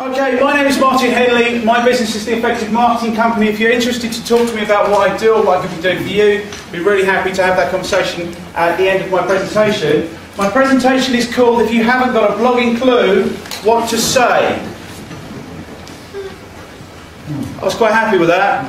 Okay, my name is Martin Henley. My business is the Effective Marketing Company. If you're interested to talk to me about what I do or what I could be doing for you, I'd be really happy to have that conversation at the end of my presentation. My presentation is called If You Haven't Got a Blogging Clue, What to Say. I was quite happy with that.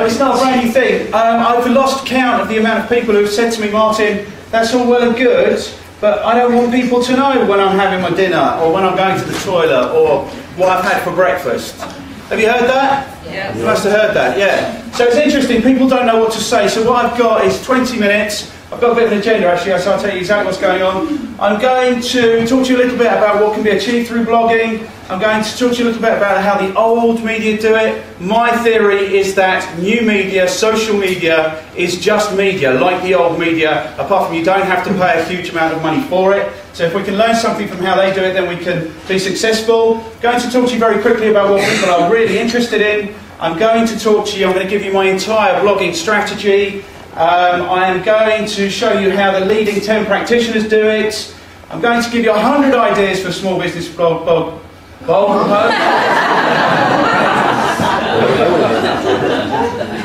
It's not a brand new thing. I've lost count of the amount of people who have said to me, Martin, that's all well and good, but I don't want people to know when I'm having my dinner, or when I'm going to the toilet, or what I've had for breakfast. Have you heard that? Yeah. You must have heard that, yeah. So it's interesting, people don't know what to say, so what I've got is 20 minutes. I've got a bit of an agenda actually, so I'll tell you exactly what's going on. I'm going to talk to you a little bit about what can be achieved through blogging. I'm going to talk to you a little bit about how the old media do it. My theory is that new media, social media, is just media, like the old media, apart from you don't have to pay a huge amount of money for it. So if we can learn something from how they do it, then we can be successful. I'm going to talk to you very quickly about what people are really interested in. I'm going to talk to you, I'm going to give you my entire blogging strategy. I am going to show you how the leading 10 practitioners do it. I'm going to give you 100 ideas for small business blog.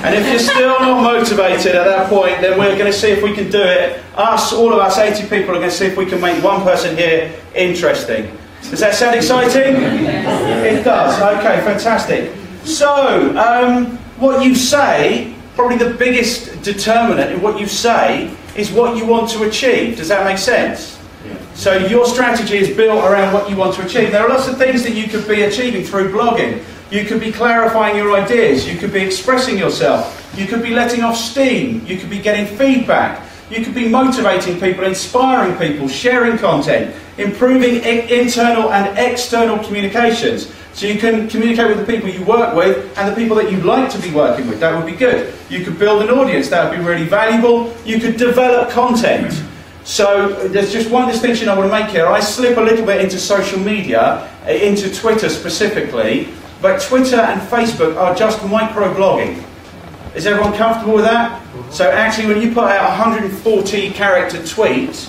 And if you're still not motivated at that point, then we're going to see if we can do it. All of us 80 people are going to see if we can make one person here interesting. Does that sound exciting? It does. Okay, fantastic. So, what you say, probably the biggest determinant in what you say is what you want to achieve. Does that make sense? So your strategy is built around what you want to achieve. There are lots of things that you could be achieving through blogging. You could be clarifying your ideas. You could be expressing yourself. You could be letting off steam. You could be getting feedback. You could be motivating people, inspiring people, sharing content, improving internal and external communications. So you can communicate with the people you work with and the people that you'd like to be working with. That would be good. You could build an audience. That would be really valuable. You could develop content. So there's just one distinction I want to make here. I slip a little bit into social media, into Twitter specifically, but Twitter and Facebook are just micro-blogging. Is everyone comfortable with that? So actually when you put out a 140 character tweet,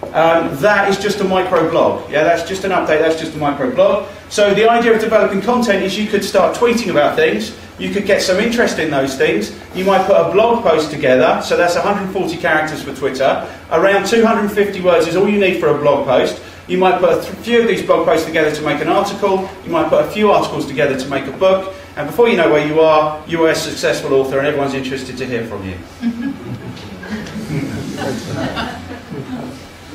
that is just a micro-blog. Yeah, that's just an update, that's just a micro-blog. So the idea of developing content is you could start tweeting about things, you could get some interest in those things, you might put a blog post together, so that's 140 characters for Twitter, around 250 words is all you need for a blog post. You might put a few of these blog posts together to make an article, you might put a few articles together to make a book, and before you know where you are a successful author and everyone's interested to hear from you.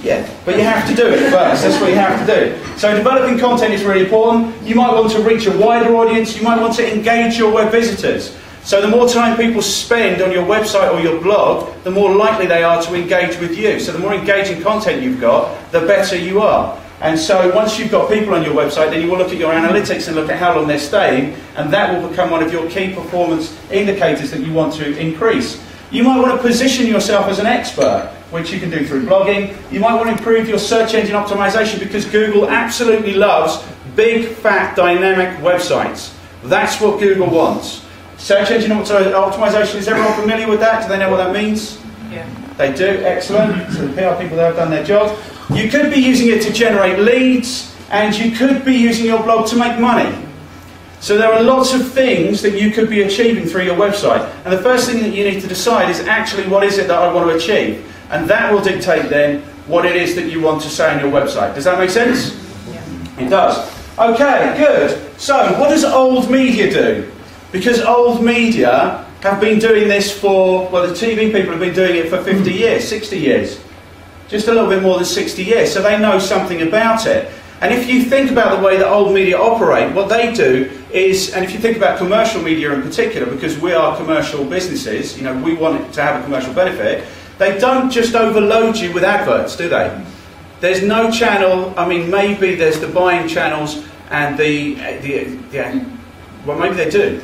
Yeah, but you have to do it first, that's what you have to do. So developing content is really important. You might want to reach a wider audience, you might want to engage your web visitors. So the more time people spend on your website or your blog, the more likely they are to engage with you. So the more engaging content you've got, the better you are. And so once you've got people on your website, then you will look at your analytics and look at how long they're staying, and that will become one of your key performance indicators that you want to increase. You might want to position yourself as an expert, which you can do through blogging. You might want to improve your search engine optimization because Google absolutely loves big, fat, dynamic websites. That's what Google wants. Search engine optimization, is everyone familiar with that? Do they know what that means? Yeah. They do, excellent. So the PR people there have done their job. You could be using it to generate leads, and you could be using your blog to make money. So there are lots of things that you could be achieving through your website. And the first thing that you need to decide is actually what is it that I want to achieve? And that will dictate then what it is that you want to say on your website. Does that make sense? Yeah. It does. Okay, good. So what does old media do? Because old media have been doing this for, well, the TV people have been doing it for 50 years, 60 years. Just a little bit more than 60 years. So they know something about it. And if you think about the way that old media operate, what they do is, and if you think about commercial media in particular, because we are commercial businesses, you know, we want it to have a commercial benefit, they don't just overload you with adverts, do they? There's no channel, I mean, maybe there's the buying channels and well, maybe they do.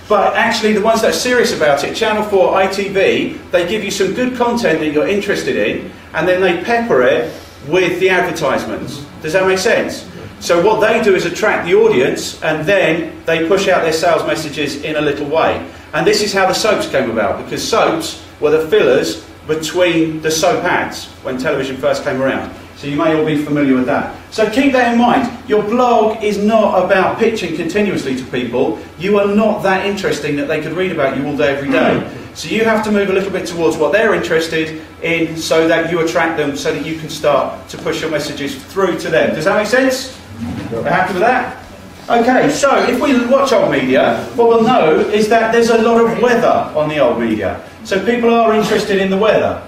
But actually the ones that are serious about it, Channel 4, ITV, they give you some good content that you're interested in, and then they pepper it with the advertisements. Does that make sense? So what they do is attract the audience, and then they push out their sales messages in a little way. And this is how the soaps came about, because soaps were the fillers between the soap ads when television first came around. So you may all be familiar with that. So keep that in mind. Your blog is not about pitching continuously to people. You are not that interesting that they could read about you all day, every day. So you have to move a little bit towards what they're interested in so that you attract them, so that you can start to push your messages through to them. Does that make sense? Are you happy with that? Okay, so if we watch old media, what we'll know is that there's a lot of weather on the old media. So people are interested in the weather,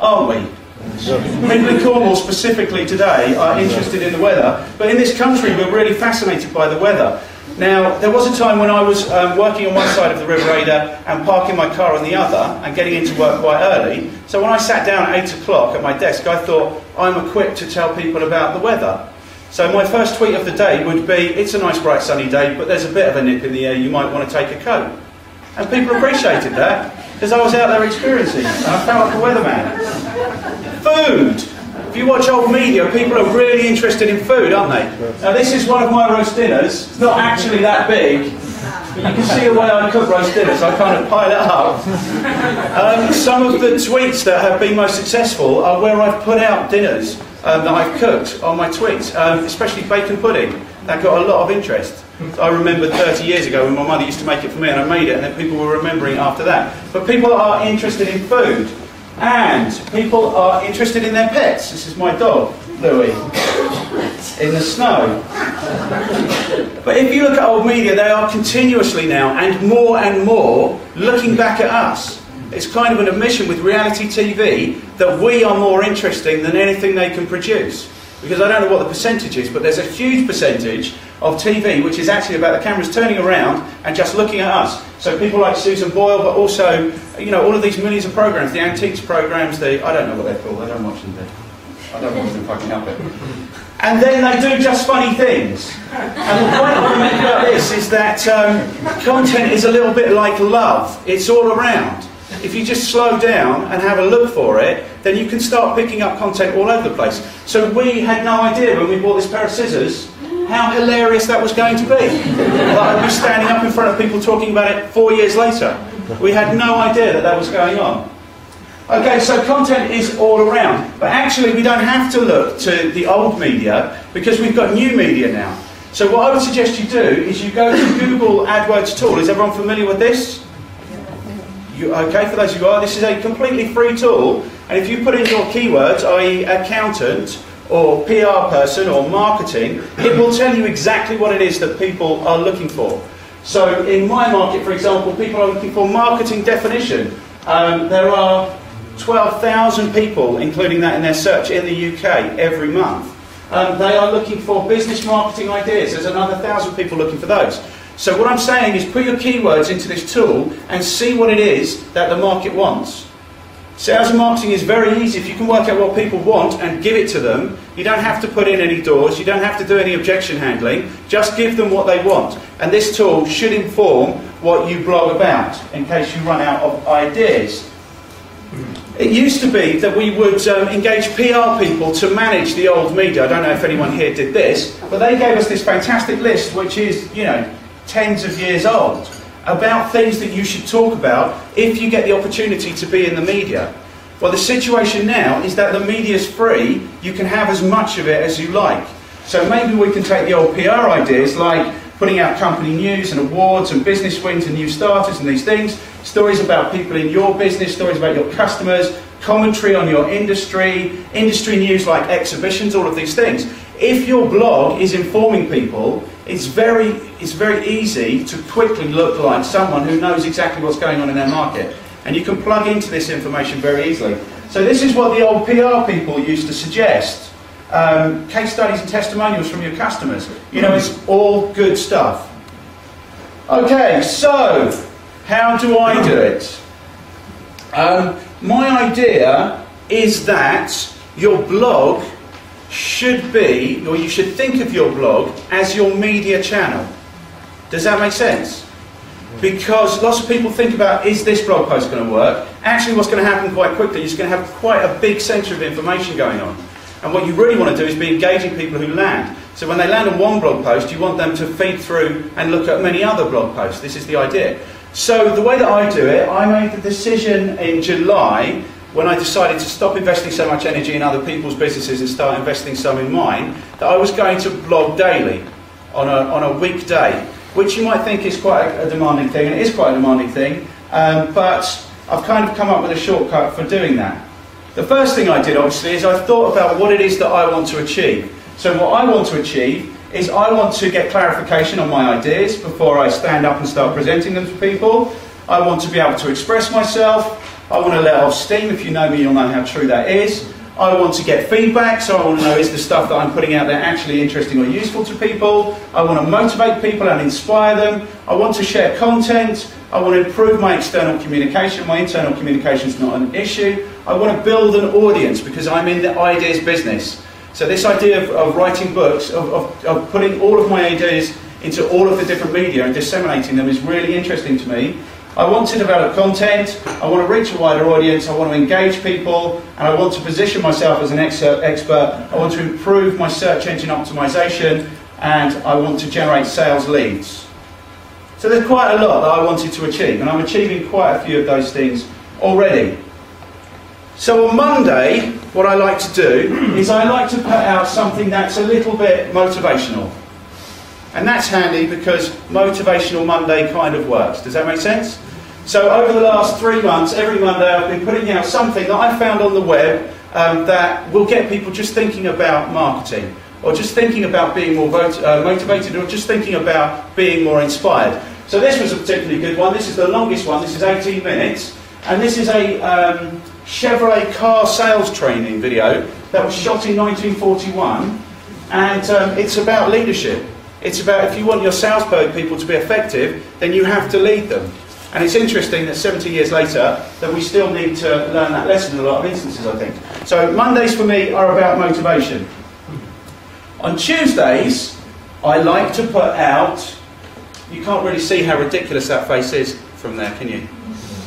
aren't we? People in Cornwall specifically today are interested in the weather, but in this country we're really fascinated by the weather. Now, there was a time when I was working on one side of the River Ada and parking my car on the other and getting into work quite early. So when I sat down at 8 o'clock at my desk, I thought, I'm equipped to tell people about the weather. So my first tweet of the day would be, it's a nice bright sunny day, but there's a bit of a nip in the air, you might want to take a coat. And people appreciated that, because I was out there experiencing it, and I felt like a weatherman. Food. If you watch old media, people are really interested in food, aren't they? Now this is one of my roast dinners. It's not actually that big, but you can see the way I cook roast dinners. I kind of pile it up. Some of the tweets that have been most successful are where I've put out dinners that I've cooked on my tweets, especially bacon pudding. That got a lot of interest. I remember 30 years ago when my mother used to make it for me and I made it, and then people were remembering it after that. But people are interested in food. And people are interested in their pets. This is my dog, Louis, in the snow. But if you look at old media, they are continuously now, and more, looking back at us. It's kind of an admission with reality TV that we are more interesting than anything they can produce. Because I don't know what the percentage is, but there's a huge percentage of TV which is actually about the cameras turning around and just looking at us. So people like Susan Boyle, but also, you know, all of these millions of programs, the antiques programs, I don't know what they're called, I don't watch them. I don't watch them if I can help it. And then they do just funny things. And the point I want to make about this is that content is a little bit like love. It's all around. If you just slow down and have a look for it, then you can start picking up content all over the place. So we had no idea when we bought this pair of scissors how hilarious that was going to be. That I'd be standing up in front of people talking about it 4 years later. We had no idea that that was going on. Okay, so content is all around. But actually we don't have to look to the old media because we've got new media now. So what I would suggest you do is you go to Google AdWords tool. Is everyone familiar with this? Okay, for those of you who are, this is a completely free tool, and if you put in your keywords, i.e. accountant, or PR person, or marketing, it will tell you exactly what it is that people are looking for. So in my market, for example, people are looking for marketing definition. There are 12,000 people, including that in their search, in the UK every month. They are looking for business marketing ideas. There's another 1,000 people looking for those. So what I'm saying is put your keywords into this tool and see what it is that the market wants. Sales and marketing is very easy. If you can work out what people want and give it to them, you don't have to put in any doors, you don't have to do any objection handling, just give them what they want. And this tool should inform what you blog about, in case you run out of ideas. It used to be that we would engage PR people to manage the old media. I don't know if anyone here did this, but they gave us this fantastic list, which is, you know, tens of years old, about things that you should talk about if you get the opportunity to be in the media. Well, the situation now is that the media's free. You can have as much of it as you like. So maybe we can take the old PR ideas, like putting out company news and awards and business wins and new starters and these things, stories about people in your business, stories about your customers, commentary on your industry, industry news like exhibitions, all of these things. If your blog is informing people, it's very easy to quickly look like someone who knows exactly what's going on in their market. And you can plug into this information very easily. So this is what the old PR people used to suggest. Case studies and testimonials from your customers. You know, it's all good stuff. Okay, so how do I do it? My idea is that your blog should be, or you should think of your blog as your media channel. Does that make sense? Because lots of people think about, is this blog post going to work? Actually, what's going to happen quite quickly is you're going to have quite a big centre of information going on. And what you really want to do is be engaging people who land. So when they land on one blog post, you want them to feed through and look at many other blog posts. This is the idea. So the way that I do it, I made the decision in July when I decided to stop investing so much energy in other people's businesses and start investing some in mine, that I was going to blog daily on a weekday, which you might think is quite a demanding thing, and it is quite a demanding thing, but I've kind of come up with a shortcut for doing that. The first thing I did, obviously, is I thought about what it is that I want to achieve. So what I want to achieve is I want to get clarification on my ideas before I stand up and start presenting them to people. I want to be able to express myself. I want to let off steam. If you know me, you'll know how true that is. I want to get feedback, so I want to know, is the stuff that I'm putting out there actually interesting or useful to people? I want to motivate people and inspire them. I want to share content. I want to improve my external communication. My internal communication is not an issue. I want to build an audience because I'm in the ideas business. So this idea of writing books, of putting all of my ideas into all of the different media and disseminating them is really interesting to me. I want to develop content, I want to reach a wider audience, I want to engage people, and I want to position myself as an expert. I want to improve my search engine optimization, and I want to generate sales leads. So there's quite a lot that I wanted to achieve, and I'm achieving quite a few of those things already. So on Monday, what I like to do is I like to put out something that's a little bit motivational. And that's handy because Motivational Monday kind of works. Does that make sense? So over the last 3 months, every Monday I've been putting out something that I found on the web that will get people just thinking about marketing, or just thinking about being more motivated, or just thinking about being more inspired. So this was a particularly good one. This is the longest one. This is 18 minutes. And this is a Chevrolet car sales training video that was shot in 1941. And it's about leadership. It's about, if you want your sales people to be effective, then you have to lead them. And it's interesting that 70 years later, that we still need to learn that lesson in a lot of instances, I think. So Mondays for me are about motivation. On Tuesdays, I like to put out, you can't really see how ridiculous that face is from there, can you?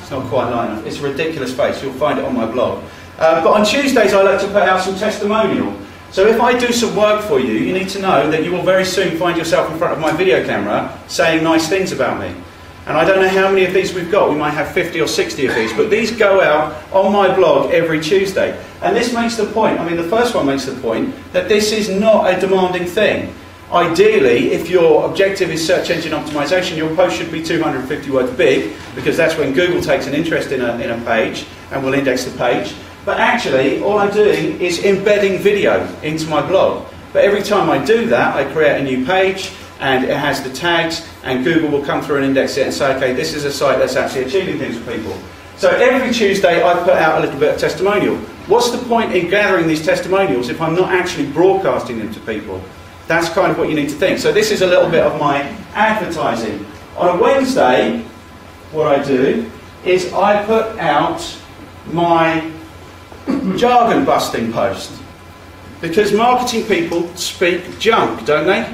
It's not quite light enough. It's a ridiculous face. You'll find it on my blog. But on Tuesdays, I like to put out some testimonial. So if I do some work for you, you need to know that you will very soon find yourself in front of my video camera saying nice things about me. And I don't know how many of these we've got. We might have 50 or 60 of these. But these go out on my blog every Tuesday. And this makes the point, I mean, the first one makes the point, that this is not a demanding thing. Ideally, if your objective is search engine optimization, your post should be 250 words big, because that's when Google takes an interest in a page and will index the page. But actually, all I'm doing is embedding video into my blog. But every time I do that, I create a new page, and it has the tags, and Google will come through and index it and say, okay, this is a site that's actually achieving things for people. So every Tuesday, I put out a little bit of testimonial. What's the point in gathering these testimonials if I'm not actually broadcasting them to people? That's kind of what you need to think. So this is a little bit of my advertising. On a Wednesday, what I do is I put out my jargon busting post, because marketing people speak junk, don't they?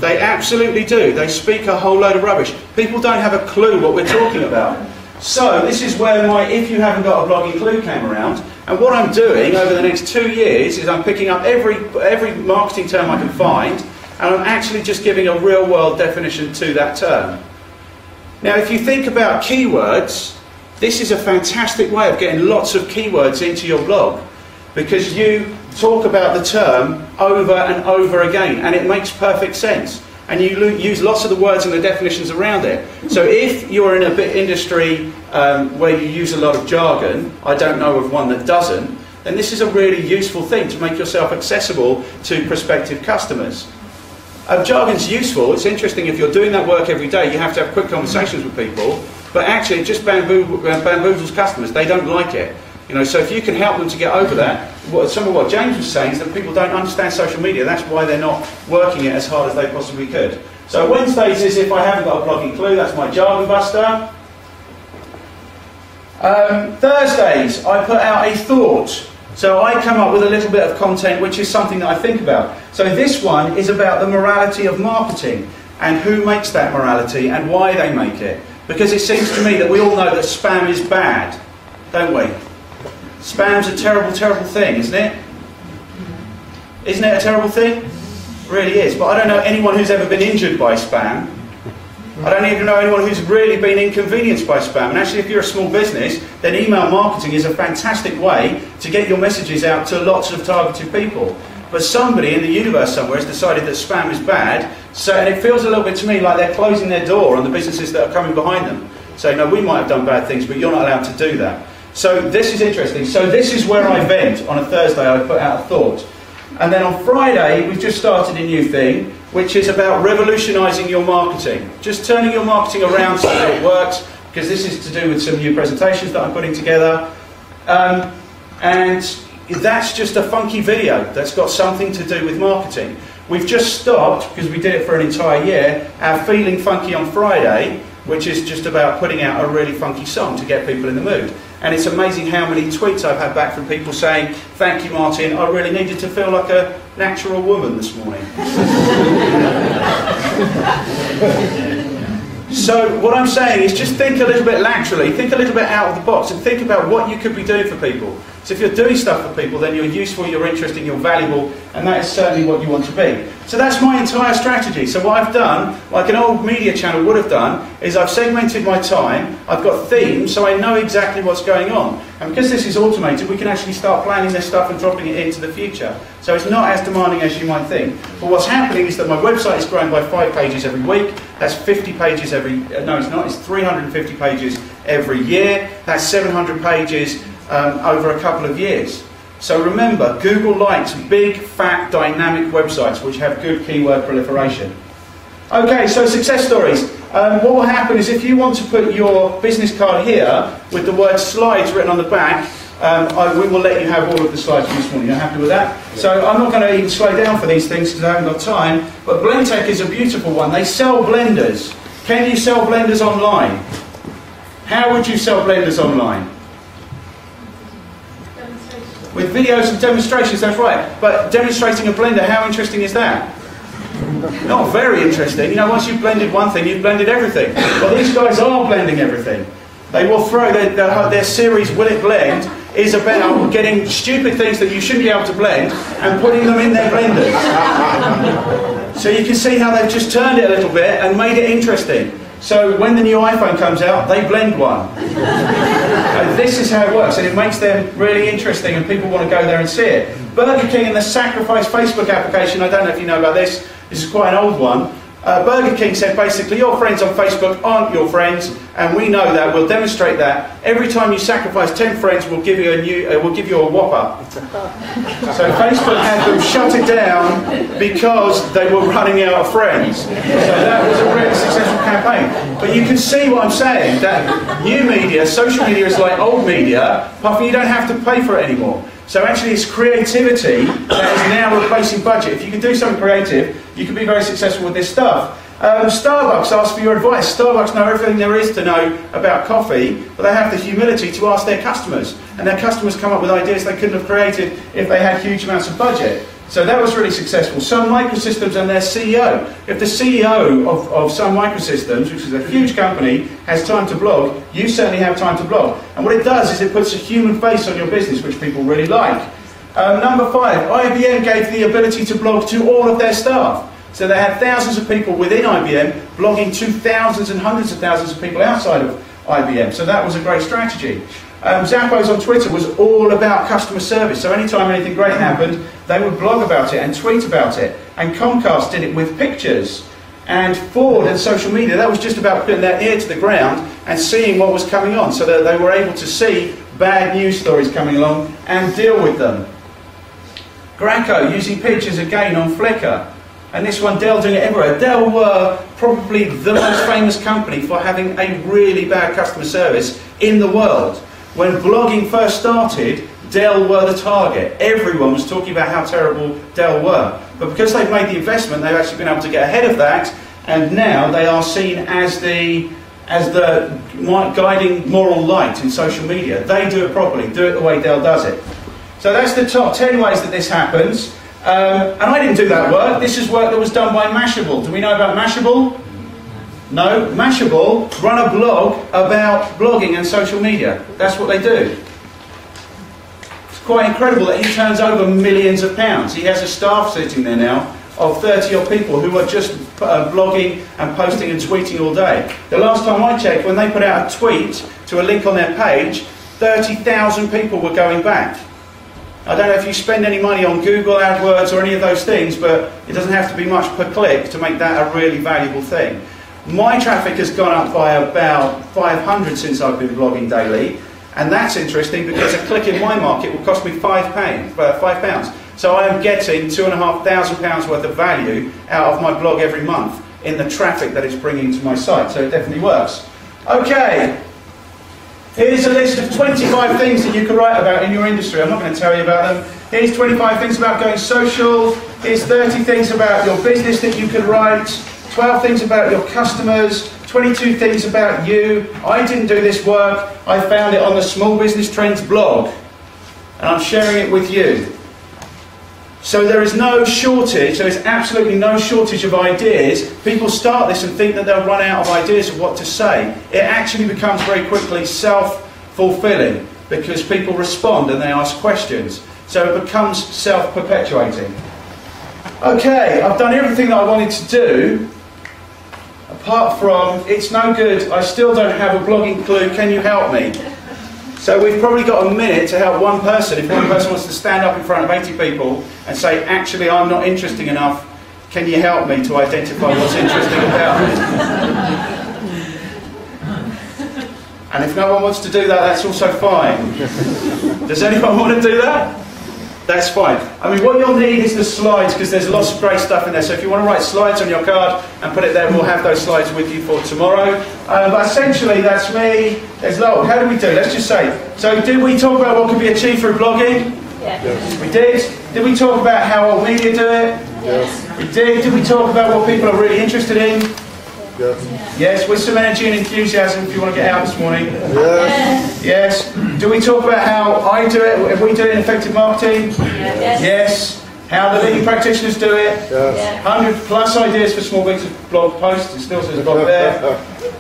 They absolutely do. They speak a whole load of rubbish. People don't have a clue what we're talking about. So this is where my if you haven't got a blogging clue came around, and what I'm doing over the next 2 years is I'm picking up every marketing term I can find, and I'm actually just giving a real world definition to that term. Now if you think about keywords, this is a fantastic way of getting lots of keywords into your blog, because you talk about the term over and over again, and it makes perfect sense. And you use lots of the words and the definitions around it. So if you're in an industry where you use a lot of jargon, I don't know of one that doesn't, then this is a really useful thing to make yourself accessible to prospective customers. Jargon's useful. It's interesting, if you're doing that work every day, you have to have quick conversations with people. But actually, it just bamboozles customers. They don't like it. You know, so if you can help them to get over that, some of what James was saying is that people don't understand social media. That's why they're not working it as hard as they possibly could. So Wednesdays is if I haven't got a blogging clue. That's my jargon buster. Thursdays, I put out a thought. So I come up with a little bit of content which is something that I think about. So this one is about the morality of marketing, and who makes that morality and why they make it. Because it seems to me that we all know that spam is bad, don't we? Spam's a terrible, terrible thing, isn't it? Isn't it a terrible thing? It really is. But I don't know anyone who's ever been injured by spam. I don't even know anyone who's really been inconvenienced by spam. And actually, if you're a small business, then email marketing is a fantastic way to get your messages out to lots of targeted people. But somebody in the universe somewhere has decided that spam is bad, and it feels a little bit to me like they're closing their door on the businesses that are coming behind them. Saying, no, we might have done bad things, but you're not allowed to do that. So this is interesting. So this is where I vent. On a Thursday, I put out a thought. And then on Friday, we've just started a new thing, which is about revolutionising your marketing. Just turning your marketing around so that it works, because this is to do with some new presentations that I'm putting together. And that's just a funky video that's got something to do with marketing. We've just stopped, because we did it for an entire year, our Feeling Funky on Friday, which is just about putting out a really funky song to get people in the mood. And it's amazing how many tweets I've had back from people saying, thank you, Martin, I really needed to feel like a natural woman this morning. So what I'm saying is just think a little bit laterally, think a little bit out of the box, and think about what you could be doing for people. So if you're doing stuff for people, then you're useful, you're interesting, you're valuable, and that is certainly what you want to be. So that's my entire strategy. So what I've done, like an old media channel would have done, is I've segmented my time, I've got themes, so I know exactly what's going on. And because this is automated, we can actually start planning this stuff and dropping it into the future. So it's not as demanding as you might think. But what's happening is that my website is growing by 5 pages every week. That's 50 pages every, no it's not, it's 350 pages every year. That's 700 pages over a couple of years. So remember, Google likes big, fat, dynamic websites which have good keyword proliferation. Okay, so success stories. What will happen is if you want to put your business card here with the word slides written on the back, we will let you have all of the slides from this morning. You're happy with that? Yeah. So I'm not going to even slow down for these things because I haven't got time, but Blendtec is a beautiful one. They sell blenders. Can you sell blenders online? How would you sell blenders online? With videos and demonstrations, that's right. But demonstrating a blender, how interesting is that? Not very interesting. You know, once you've blended one thing, you've blended everything. Well, these guys are blending everything. They will throw their series, Will It Blend, is about getting stupid things that you shouldn't be able to blend and putting them in their blenders. So you can see how they've just turned it a little bit and made it interesting. So when the new iPhone comes out, they blend one. This is how it works, and it makes them really interesting and people want to go there and see it. Burger King and the Sacrifice Facebook application, I don't know if you know about this, this is quite an old one. Burger King said basically your friends on Facebook aren't your friends, and we know that, we'll demonstrate that. Every time you sacrifice 10 friends, we'll give you a Whopper. So Facebook had them shut it down because they were running out of friends. So that was a really successful campaign. But you can see what I'm saying, that new media, social media is like old media, apart from you don't have to pay for it anymore. So actually it's creativity that is now replacing budget. If you can do something creative, you can be very successful with this stuff. Starbucks asks for your advice. Starbucks know everything there is to know about coffee, but they have the humility to ask their customers. And their customers come up with ideas they couldn't have created if they had huge amounts of budget. So that was really successful. Sun Microsystems and their CEO. If the CEO of Sun Microsystems, which is a huge company, has time to blog, you certainly have time to blog. And what it does is it puts a human face on your business, which people really like. Number 5, IBM gave the ability to blog to all of their staff. So they had thousands of people within IBM blogging to thousands and hundreds of thousands of people outside of IBM. So that was a great strategy. Zappos on Twitter was all about customer service. So anytime anything great happened, they would blog about it and tweet about it. And Comcast did it with pictures. And Ford and social media, that was just about putting their ear to the ground and seeing what was coming on, so that they were able to see bad news stories coming along and deal with them. Graco using pictures again on Flickr. And this one, Dell doing it everywhere. Dell were probably the most famous company for having a really bad customer service in the world. When blogging first started, Dell were the target. Everyone was talking about how terrible Dell were. But because they've made the investment, they've actually been able to get ahead of that, and now they are seen as the guiding moral light in social media. They do it properly, do it the way Dell does it. So that's the top 10 ways that this happens. And I didn't do that work. This is work that was done by Mashable. Do we know about Mashable? No. Mashable run a blog about blogging and social media. That's what they do. It's quite incredible that he turns over millions of pounds. He has a staff sitting there now of 30 odd people who are just blogging and posting and tweeting all day. The last time I checked, when they put out a tweet to a link on their page, 30,000 people were going back. I don't know if you spend any money on Google AdWords or any of those things, but it doesn't have to be much per click to make that a really valuable thing. My traffic has gone up by about 500 since I've been blogging daily, and that's interesting because a click in my market will cost me £5. So I am getting £2,500 worth of value out of my blog every month in the traffic that it's bringing to my site, so it definitely works. Okay. Here's a list of 25 things that you can write about in your industry. I'm not going to tell you about them. Here's 25 things about going social. Here's 30 things about your business that you can write. 12 things about your customers. 22 things about you. I didn't do this work. I found it on the Small Business Trends blog. And I'm sharing it with you. So there is no shortage, there is absolutely no shortage of ideas. People start this and think that they'll run out of ideas of what to say. It actually becomes very quickly self-fulfilling because people respond and they ask questions. So it becomes self-perpetuating. Okay, I've done everything that I wanted to do, apart from, it's no good, I still don't have a blogging clue, can you help me? So we've probably got a minute to help one person. If one person wants to stand up in front of 80 people and say, actually, I'm not interesting enough, can you help me to identify what's interesting about me? And if no one wants to do that, that's also fine. Does anyone want to do that? That's fine. I mean, what you'll need is the slides, because there's lots of great stuff in there. So if you want to write slides on your card and put it there, we'll have those slides with you for tomorrow. But essentially, that's me. There's lots. How do we do? Let's just say. So did we talk about what could be achieved through blogging? Yes. We did. Did we talk about how old media do it? Yes. We did. Did we talk about what people are really interested in? Yes. Yes, with some energy and enthusiasm if you want to get out this morning. Yes. Yes. Do we talk about how I do it? If we do it in effective marketing? Yes. Yes. How the leading practitioners do it? Yes. 100 plus ideas for small business blog posts. It still says blog there.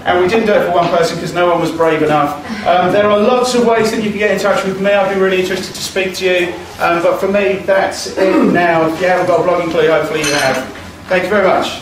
And we didn't do it for one person because no one was brave enough. There are lots of ways that you can get in touch with me. I'd be really interested to speak to you. But for me, that's it now. If you haven't got a blogging clue, hopefully you have. Thank you very much.